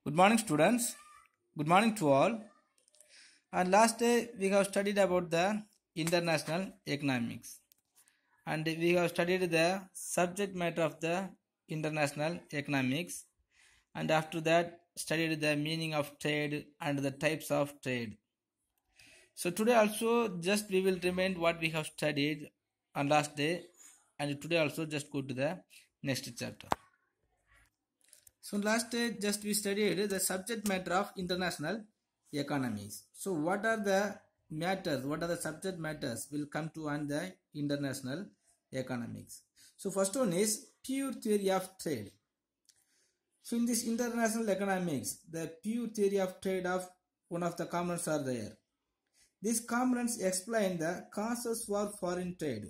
Good morning, students. Good morning to all. And last day we have studied about the international economics, and we have studied the subject matter of the international economics, and after that studied the meaning of trade and the types of trade. So today also just we will remind what we have studied on last day, and today also just go to the next chapter. So last day just we studied the subject matter of international economics. So what are the matters, what are the subject matters will come to on the international economics. So first one is pure theory of trade. So in this international economics, the pure theory of trade of one of the components are there. These components explain the causes for foreign trade.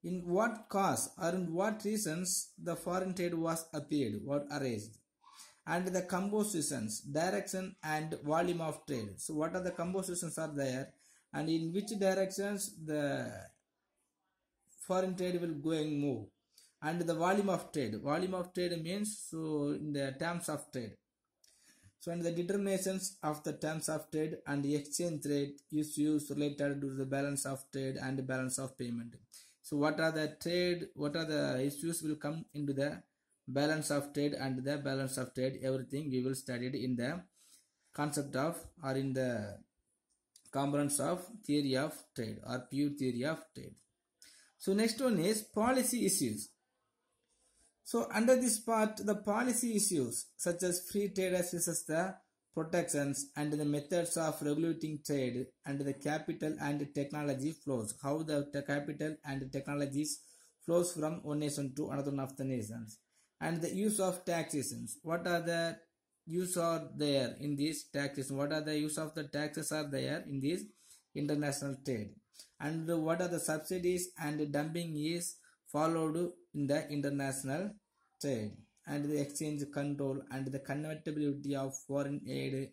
In what cause or in what reasons the foreign trade was appeared or arranged, and the compositions, direction and volume of trade. So what are the compositions are there, and in which directions the foreign trade will go and move, and the volume of trade. Volume of trade means so in the terms of trade. So and the determinations of the terms of trade and the exchange rate issues related to the balance of trade and balance of payment. So what are the trade, what are the issues will come into the balance of trade and the balance of trade, everything we will study it in the concept of or in the components of theory of trade or pure theory of trade. So next one is policy issues. So under this part, the policy issues such as free trade versus the protections and the methods of regulating trade and the capital and technology flows, how the capital and technologies flows from one nation to another one of the nations, and the use of taxations. What are the use are there in these taxes? What are the use of the taxes are there in this international trade, and what are the subsidies and dumping is followed in the international trade, and the exchange control and the convertibility of foreign aid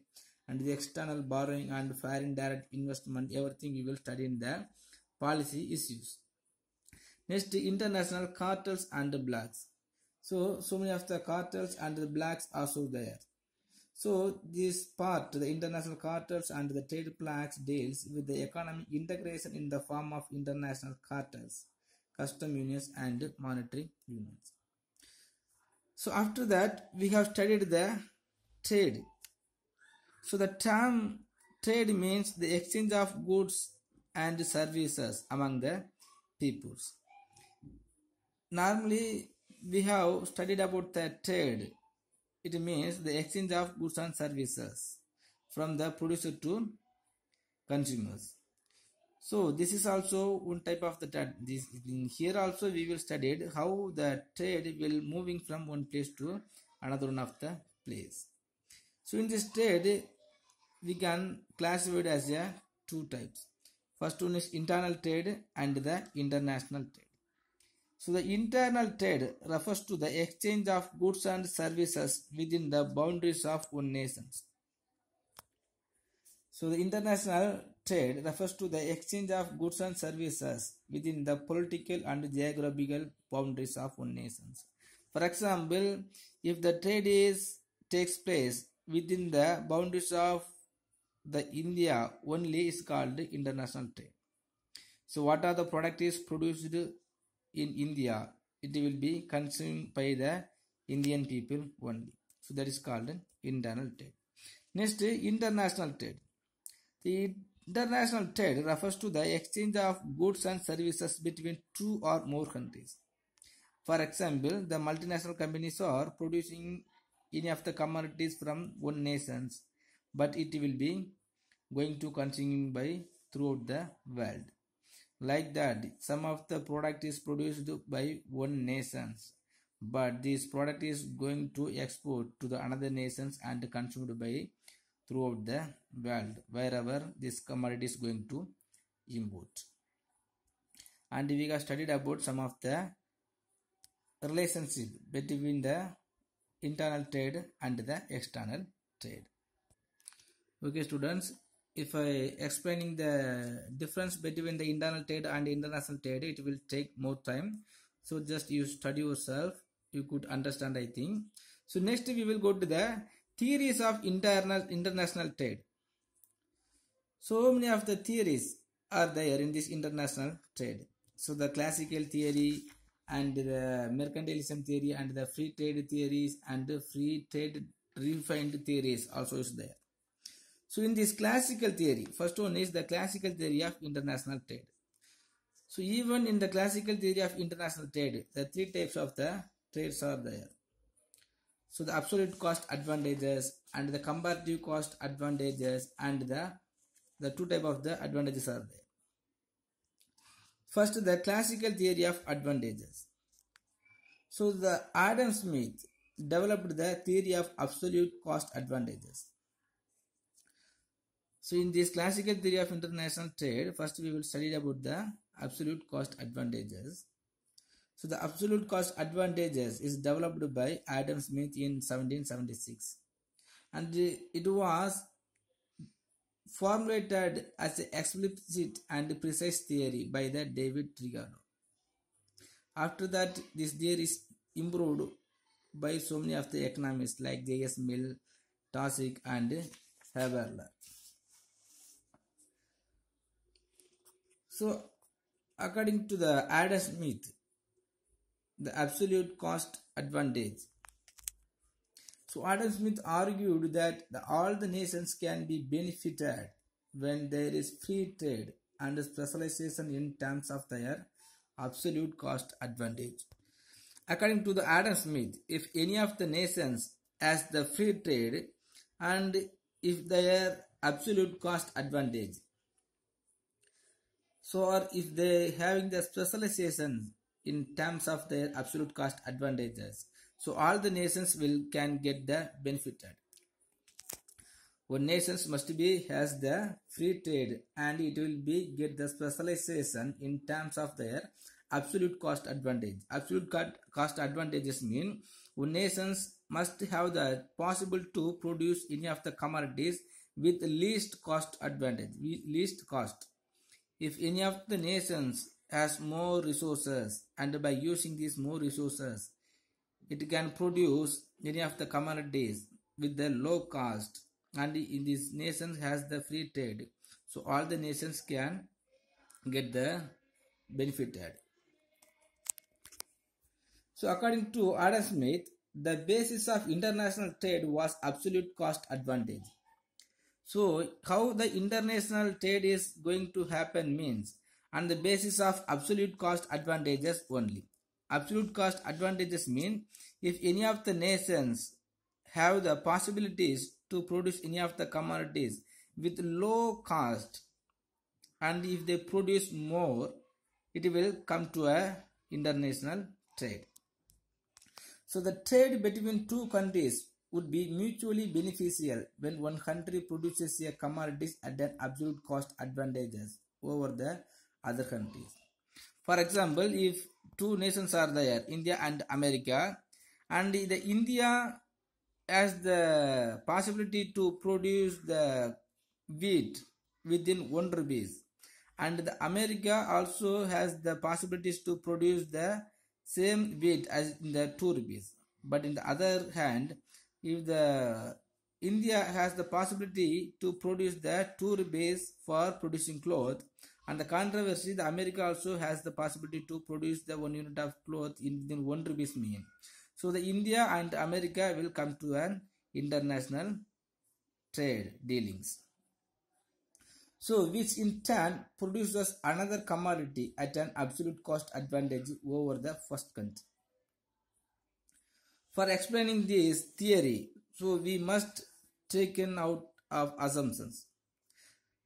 and the external borrowing and foreign direct investment, everything we will study in the policy issues. Next, international cartels and blacks. So many of the cartels and the blacks are also there. So this part, the international cartels and the trade blacks, deals with the economic integration in the form of international cartels, custom unions and monetary unions. So after that we have studied the trade. So the term trade means the exchange of goods and services among the peoples. Normally we have studied about the trade. It means the exchange of goods and services from the producer to consumers. So this is also one type of the trade. This here also we will study how the trade will moving from one place to another one of the place. So in this trade we can classify it as a two types. First one is internal trade and the international trade. So the internal trade refers to the exchange of goods and services within the boundaries of one nation. So the international trade refers to the exchange of goods and services within the political and geographical boundaries of one nation. For example, if the trade takes place within the boundaries of the India only, is called international trade. So what are the product is produced in India, it will be consumed by the Indian people only. So that is called internal trade. Next, international trade. The international trade refers to the exchange of goods and services between two or more countries. For example, the multinational companies are producing any of the commodities from one nation, but it will be going to consumed by throughout the world. Like that, some of the product is produced by one nation, but this product is going to export to the another nations and consumed by throughout the world wherever this commodity is going to import. And we have studied about some of the relationship between the internal trade and the external trade. Okay students, if I explaining the difference between the internal trade and international trade, it will take more time. So just you study yourself, you could understand, I think. So next we will go to the theories of international trade. So many of the theories are there in this international trade. So the classical theory and the mercantilism theory and the free trade theories and the free trade refined theories also is there. So in this classical theory, first one is the classical theory of international trade. So even in the classical theory of international trade, the three types of the trades are there. So the absolute cost advantages and the comparative cost advantages and the two type of the advantages are there. First, the classical theory of advantages. So the Adam Smith developed the theory of absolute cost advantages. So in this classical theory of international trade, first we will study about the absolute cost advantages. So the absolute cost advantages is developed by Adam Smith in 1776 and it was formulated as an explicit and precise theory by the David Ricardo. After that, this theory is improved by so many of the economists like J.S. Mill, Taussig and Haberler. So according to the Adam Smith, the absolute cost advantage. So Adam Smith argued that all the nations can be benefited when there is free trade and specialization in terms of their absolute cost advantage. According to the Adam Smith, if any of the nations has the free trade and if their absolute cost advantage, so or if they having the specialization in terms of their absolute cost advantages, so all the nations can get the benefited. One nations must be has the free trade and it will be get the specialization in terms of their absolute cost advantage. Absolute cost advantages mean one nations must have the possible to produce any of the commodities with least cost advantage, least cost. If any of the nations has more resources and by using these more resources, it can produce any of the commodities with the low cost and in these nations has the free trade. So all the nations can get the benefited. So according to Adam Smith, the basis of international trade was absolute cost advantage. So how the international trade is going to happen means on the basis of absolute cost advantages only. Absolute cost advantages mean if any of the nations have the possibilities to produce any of the commodities with low cost and if they produce more, it will come to a international trade. So the trade between two countries would be mutually beneficial when one country produces a commodities at an absolute cost advantages over the other countries. For example, if two nations are there, India and America, and the India has the possibility to produce the wheat within 1 rupees and the America also has the possibilities to produce the same wheat as in the 2 rupees. But in the other hand, if the India has the possibility to produce the 2 rupees for producing cloth and the controversy, the America also has the possibility to produce the 1 unit of cloth in 1 rupees mean. So the India and America will come to an international trade dealings. So which in turn produces another commodity at an absolute cost advantage over the first country. For explaining this theory, so we must take out of assumptions.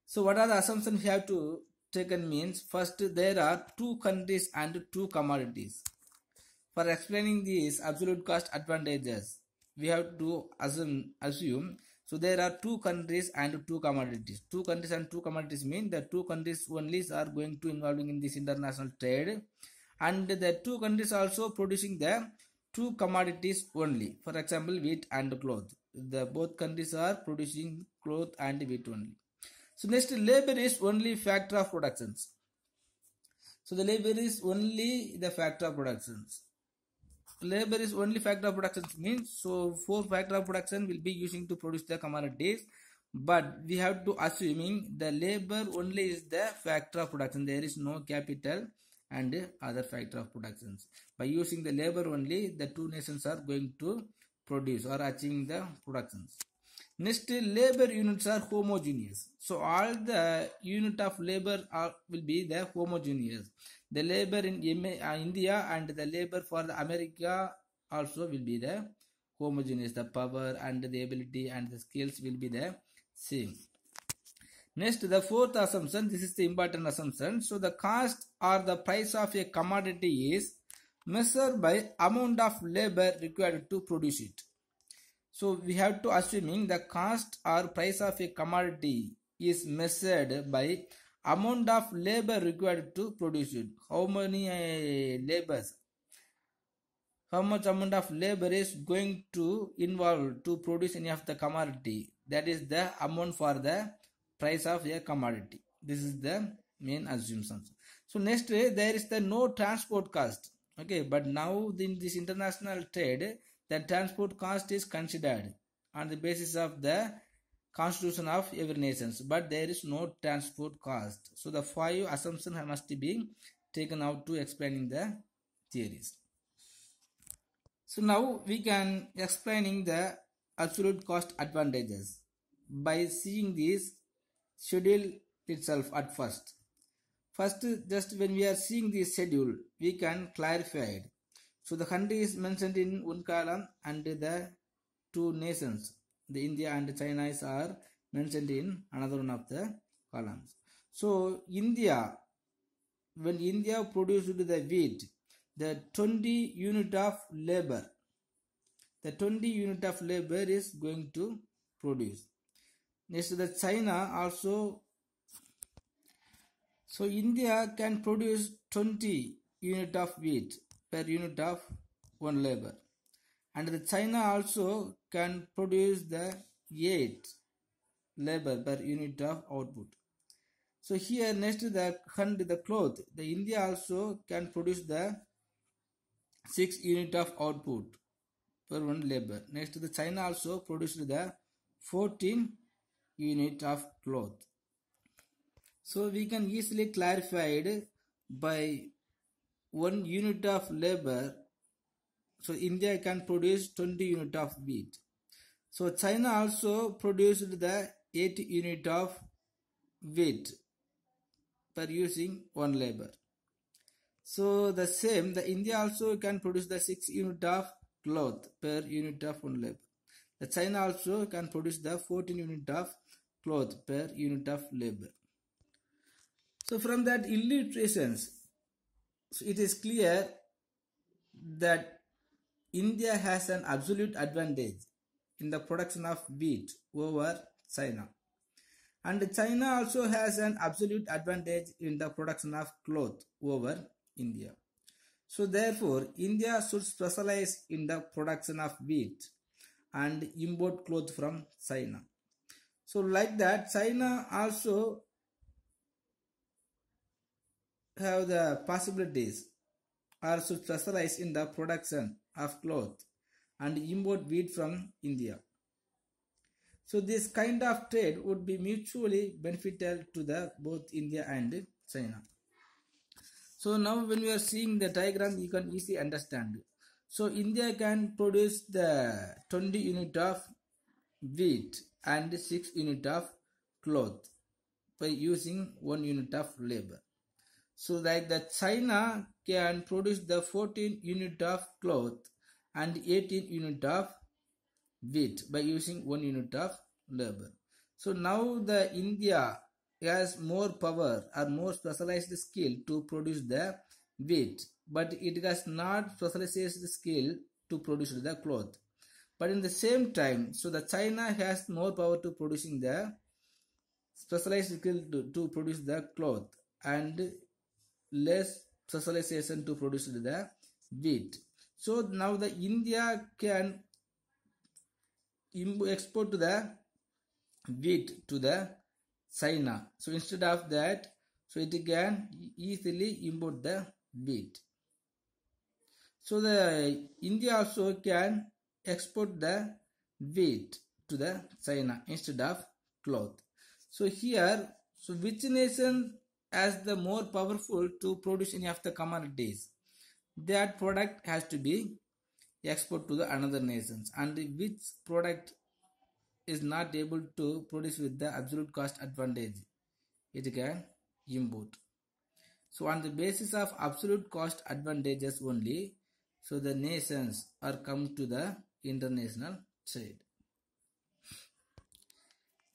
So what are the assumptions we have to taken means first there are two countries and two commodities. For explaining these absolute cost advantages, we have to assume so there are two countries and two commodities. Two countries and two commodities mean the two countries only are going to involving in this international trade and the two countries also producing the two commodities only. For example, wheat and cloth. The both countries are producing cloth and wheat only. So next, labor is only factor of productions. So the labor is only the factor of productions. labor is only factor of production means, so 4 factor of production will be using to produce the commodities, but we have to assuming the labor only is the factor of production. There is no capital and other factor of productions. By using the labor only, the two nations are going to produce or achieving the productions. Next, labor units are homogeneous. So all the unit of labor will be the homogeneous. The labor in India and the labor for the America also will be the homogeneous. The power and the ability and the skills will be the same. Next, the fourth assumption, this is the important assumption. So the cost or the price of a commodity is measured by amount of labor required to produce it. So we have to assuming the cost or price of a commodity is measured by amount of labor required to produce it. How much amount of labor is going to involve to produce any of the commodity. That is the amount for the price of a commodity. This is the main assumption. So next, there is the no transport cost. Okay, but now in this international trade, the transport cost is considered on the basis of the constitution of every nation, but there is no transport cost. So the 5 assumptions must be taken out to explaining the theories. So now we can explaining the absolute cost advantages by seeing this schedule itself at first. First, just when we are seeing this schedule, we can clarify it. So the country is mentioned in one column and the two nations, the India and China, are mentioned in another one of the columns. So India, when India produced the wheat, the 20 unit of labor, is going to produce. Next, the China also. So India can produce 20 unit of wheat per unit of one labor, and the China also can produce the 8 labor per unit of output. So here next to the cloth, the India also can produce the 6 unit of output per one labor. Next, the China also produced the 14 unit of cloth. So we can easily clarify it by 1 unit of labor. So India can produce 20 unit of wheat. So China also produced the 8 unit of wheat per using 1 labor. So the same, the India also can produce the 6 unit of cloth per unit of 1 labor. The China also can produce the 14 unit of cloth per unit of labor. So from that illustrations, so it is clear that India has an absolute advantage in the production of wheat over China. And China also has an absolute advantage in the production of cloth over India. So therefore, India should specialize in the production of wheat and import cloth from China. So like that, China also have the possibilities or should specialize in the production of cloth and import wheat from India. So this kind of trade would be mutually beneficial to the both India and China. So now when we are seeing the diagram, you can easily understand. So India can produce the 20 unit of wheat and 6 unit of cloth by using 1 unit of labor. So like the China can produce the 14 unit of cloth and 18 unit of wheat by using 1 unit of labor. So now the India has more power or more specialized skill to produce the wheat, but it has not specialized skill to produce the cloth. But in the same time, so the China has more power to producing the specialized skill to produce the cloth and less specialization to produce the wheat. So now the India can export to the wheat to the China. So instead of that, so it can easily import the wheat. So the India also can export the wheat to the China instead of cloth. So here, so which nation has the more powerful to produce any of the commodities? That product has to be export to the another nations, and which product is not able to produce with the absolute cost advantage, it can import. So on the basis of absolute cost advantages only, so the nations are come to the international trade.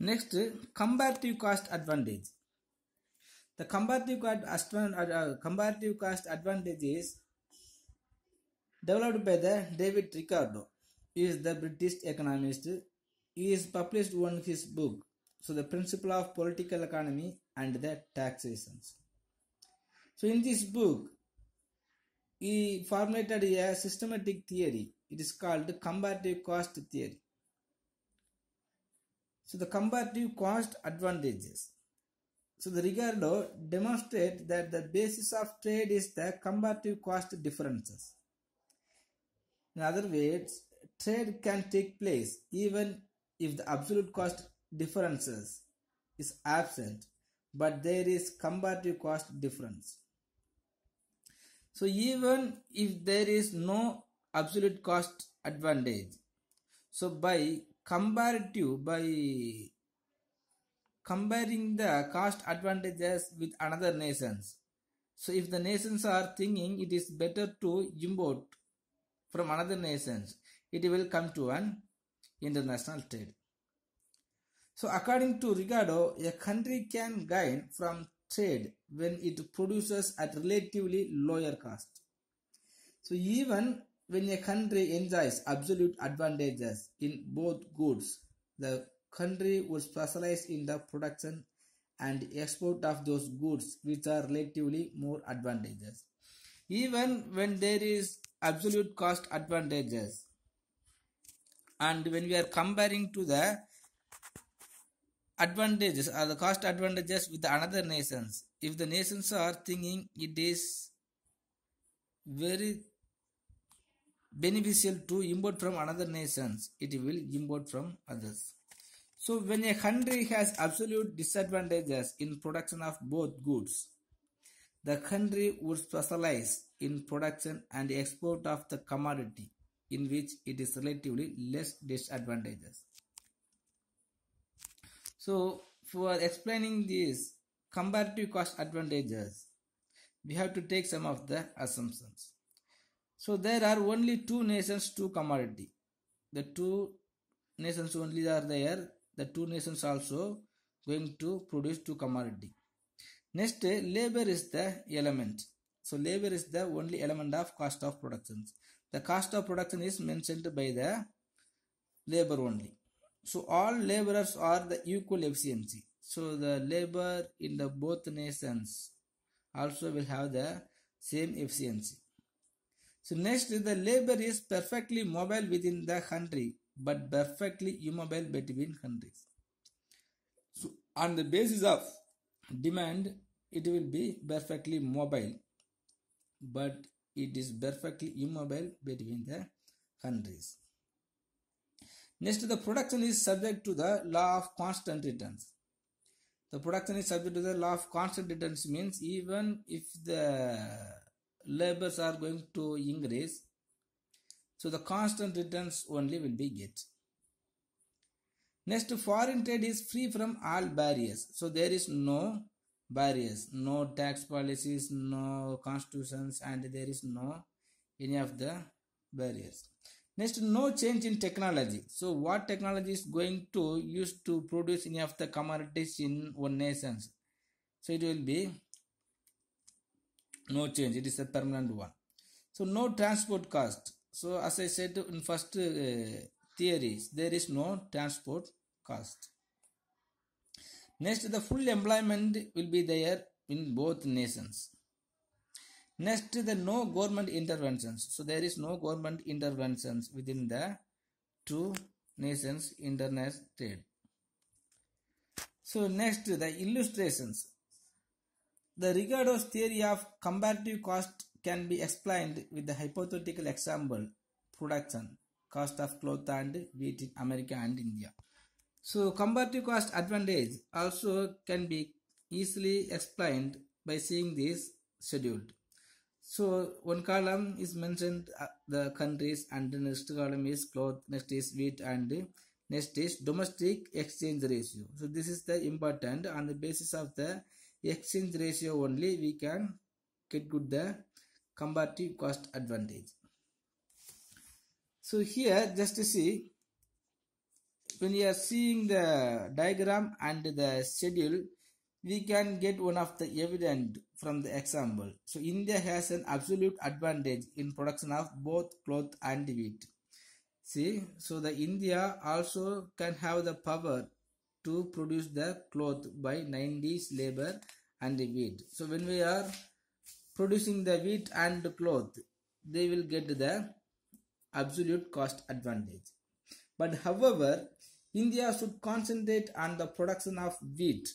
Next, comparative cost advantage. The comparative cost advantage is developed by the David Ricardo. He is the British economist. He is published one his book, so the principle of political economy and the taxations. So in this book, he formulated a systematic theory. It is called comparative cost theory. So the comparative cost advantages. So the Ricardo demonstrates that the basis of trade is the comparative cost differences. In other words, trade can take place even if the absolute cost differences is absent, but there is comparative cost difference. So even if there is no absolute cost advantage, so by comparing the cost advantages with another nations, so if the nations are thinking it is better to import from another nations, it will come to an international trade. So according to Ricardo, a country can gain from trade when it produces at relatively lower cost. So even when a country enjoys absolute advantages in both goods, the country would specialize in the production and export of those goods which are relatively more advantageous. Even when there is absolute cost advantages, and when we are comparing to the advantages or the cost advantages with the another nations, if the nations are thinking it is very beneficial to import from another nations, it will import from others. So when a country has absolute disadvantages in production of both goods, the country would specialize in production and export of the commodity in which it is relatively less disadvantageous. So for explaining these comparative cost advantages, we have to take some of the assumptions. So there are only two nations, two commodity. The two nations only are there. The two nations also going to produce two commodity. Next, labor is the element. So labor is the only element of cost of production. The cost of production is mentioned by the labor only. So all laborers are the equal efficiency. So the labor in the both nations also will have the same efficiency. So next, the labor is perfectly mobile within the country but perfectly immobile between countries. So on the basis of demand, it will be perfectly mobile, but it is perfectly immobile between the countries. Next, the production is subject to the law of constant returns. The production is subject to the law of constant returns means even if the labors are going to increase, so the constant returns only will be get. Next, foreign trade is free from all barriers. So there is no barriers, no tax policies, no constitutions, and there is no any of the barriers. Next, no change in technology. So what technology is going to use to produce any of the commodities in one nation? So it will be no change. It is a permanent one. So no transport cost. So as I said in first theories, there is no transport cost. Next, the full employment will be there in both nations. Next, the no government interventions. So there is no government interventions within the two nations international trade. So next, the illustrations. The Ricardo's theory of comparative cost can be explained with the hypothetical example production cost of cloth and wheat in America and India. So comparative cost advantage also can be easily explained by seeing this schedule. So one column is mentioned the countries, and the next column is cloth, next is wheat, and next is domestic exchange ratio. So this is the important. On the basis of the exchange ratio only we can get good the comparative cost advantage. So here just to see, when you are seeing the diagram and the schedule, we can get one of the evidence from the example. So India has an absolute advantage in production of both cloth and wheat. See, so the India also can have the power to produce the cloth by 90s labor and the wheat. So when we are producing the wheat and the cloth, they will get the absolute cost advantage. But however, India should concentrate on the production of wheat,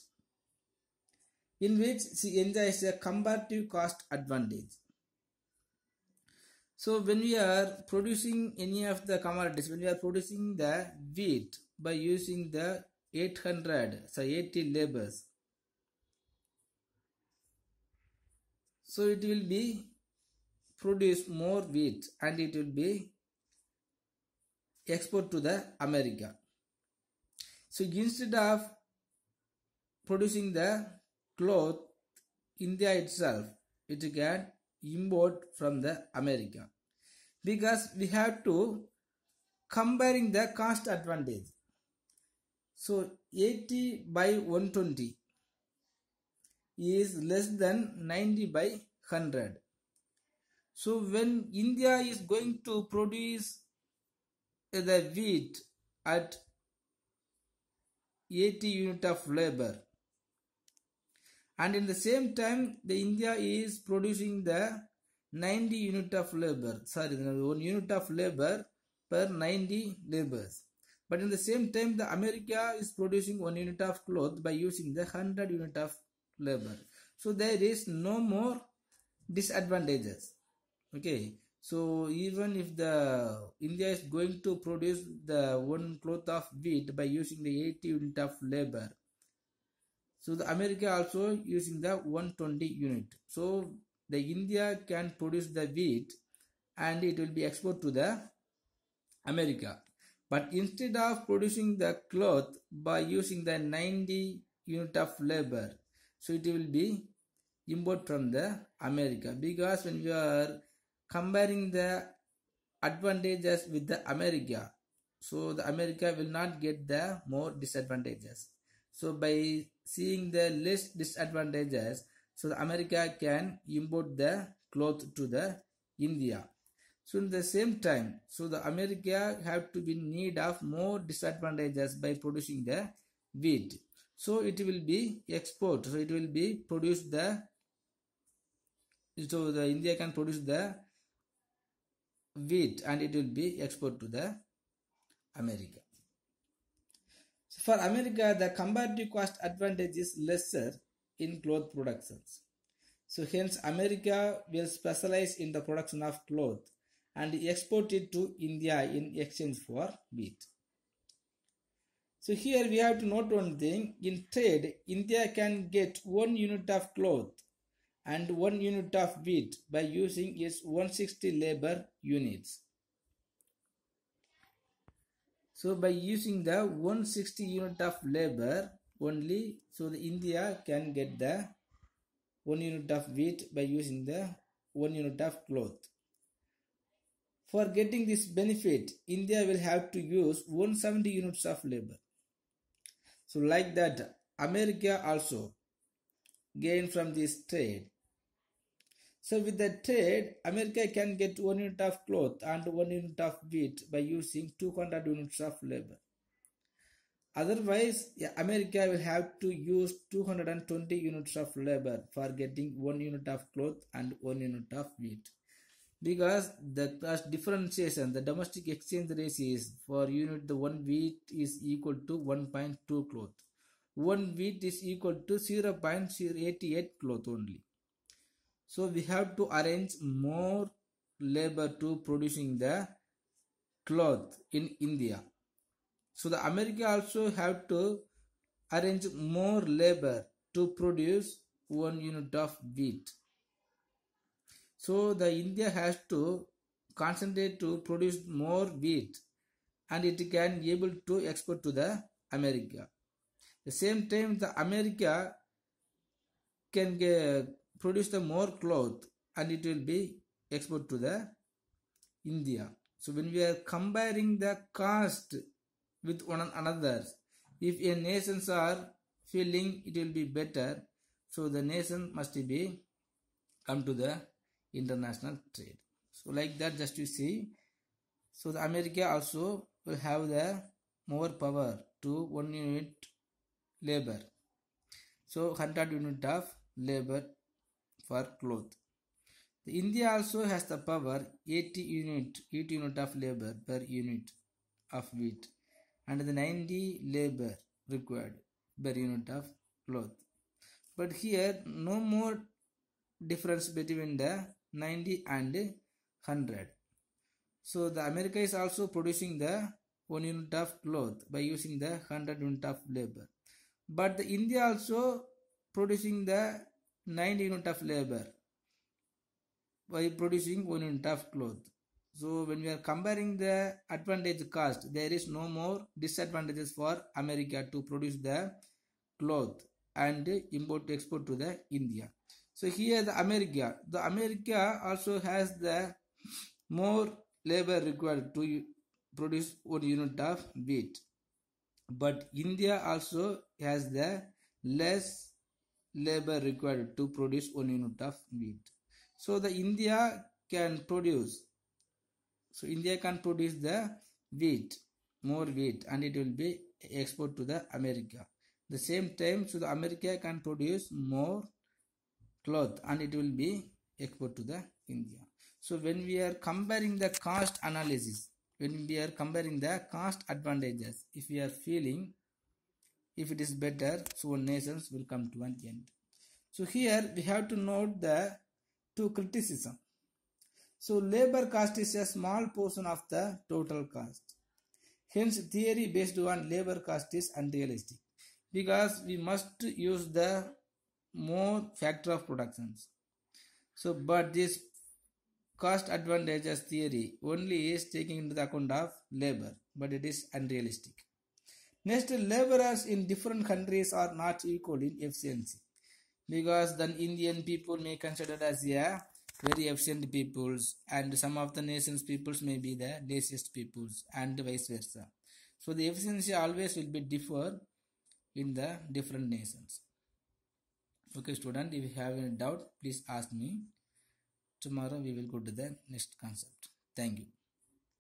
in which she enjoys a comparative cost advantage. So when we are producing any of the commodities, when we are producing the wheat by using the 80 labors, so it will be produce more wheat and it will be export to the America. So instead of producing the cloth, India itself, it can import from the America, because we have to comparing the cost advantage. So 80 by 120 is less than 90 by 100. So when India is going to produce the wheat at 80 unit of labor, and in the same time the India is producing the 90 unit of labor, 1 unit of labor per 90 labors, but in the same time the America is producing 1 unit of cloth by using the 100 unit of labor. So there is no more disadvantages. Okay, so even if the India is going to produce the 1 cloth of wheat by using the 80 unit of labor, so the America also using the 120 unit. So the India can produce the wheat and it will be exported to the America. But instead of producing the cloth by using the 90 unit of labor, so it will be import from the America, because when we are comparing the advantages with the America, so the America will not get the more disadvantages. So by seeing the less disadvantages, so the America can import the cloth to the India. So in the same time, so the America have to be in need of more disadvantages by producing the wheat. So it will be export. So it will be produce the, so the India can produce the wheat and it will be export to the America. So for America, the comparative cost advantage is lesser in cloth productions. So hence America will specialize in the production of cloth and export it to India in exchange for wheat. So here we have to note one thing. In trade, India can get 1 unit of cloth and 1 unit of wheat by using its 160 labor units. So by using the 160 unit of labor only, so the India can get the 1 unit of wheat by using the 1 unit of cloth. For getting this benefit, India will have to use 170 units of labor. So like that, America also gain from this trade. So with the trade, America can get 1 unit of cloth and 1 unit of wheat by using 200 units of labor. Otherwise, America will have to use 220 units of labor for getting 1 unit of cloth and 1 unit of wheat. Because the cost differentiation, the domestic exchange ratio is for unit, the 1 wheat is equal to 1.2 cloth. 1 wheat is equal to 0.088 cloth only. So we have to arrange more labor to producing the cloth in India. So the America also have to arrange more labor to produce 1 unit of wheat. So the India has to concentrate to produce more wheat and it can able to export to the America. The same time the America can produce the more cloth and it will be export to the India. So when we are comparing the cost with one another, if a nations are feeling it will be better, so the nation must be come to the international trade. So like that, just you see, so the America also will have the more power to 1 unit labor. So 100 unit of labor for cloth. The India also has the power 80 unit of labor per unit of wheat and the 90 labor required per unit of cloth. But here no more difference between the 90 and 100. So the America is also producing the 1 unit of cloth by using the 100 unit of labor. But the India also producing the 90 unit of labor by producing 1 unit of cloth. So when we are comparing the advantage cost, there is no more disadvantages for America to produce the cloth and import export to the India. So here the America also has the more labor required to produce 1 unit of wheat, but India also has the less labor required to produce 1 unit of wheat. So the India can produce the wheat, more wheat, and it will be export to the America. The same time, so the America can produce more cloth and it will be export to the India. So when we are comparing the cost analysis, when we are comparing the cost advantages, if we are feeling if it is better, so nations will come to an end. So here we have to note the two criticism. So labor cost is a small portion of the total cost. Hence theory based on labor cost is unrealistic because we must use the more factor of productions. So but this cost advantages theory only is taking into the account of labor, but it is unrealistic. Next, laborers in different countries are not equal in efficiency because the Indian people may consider as a very efficient peoples and some of the nations peoples may be the laziest peoples and vice versa. So the efficiency always will be differ in the different nations. Okay student, if you have any doubt please ask me. Tomorrow we will go to the next concept. Thank you.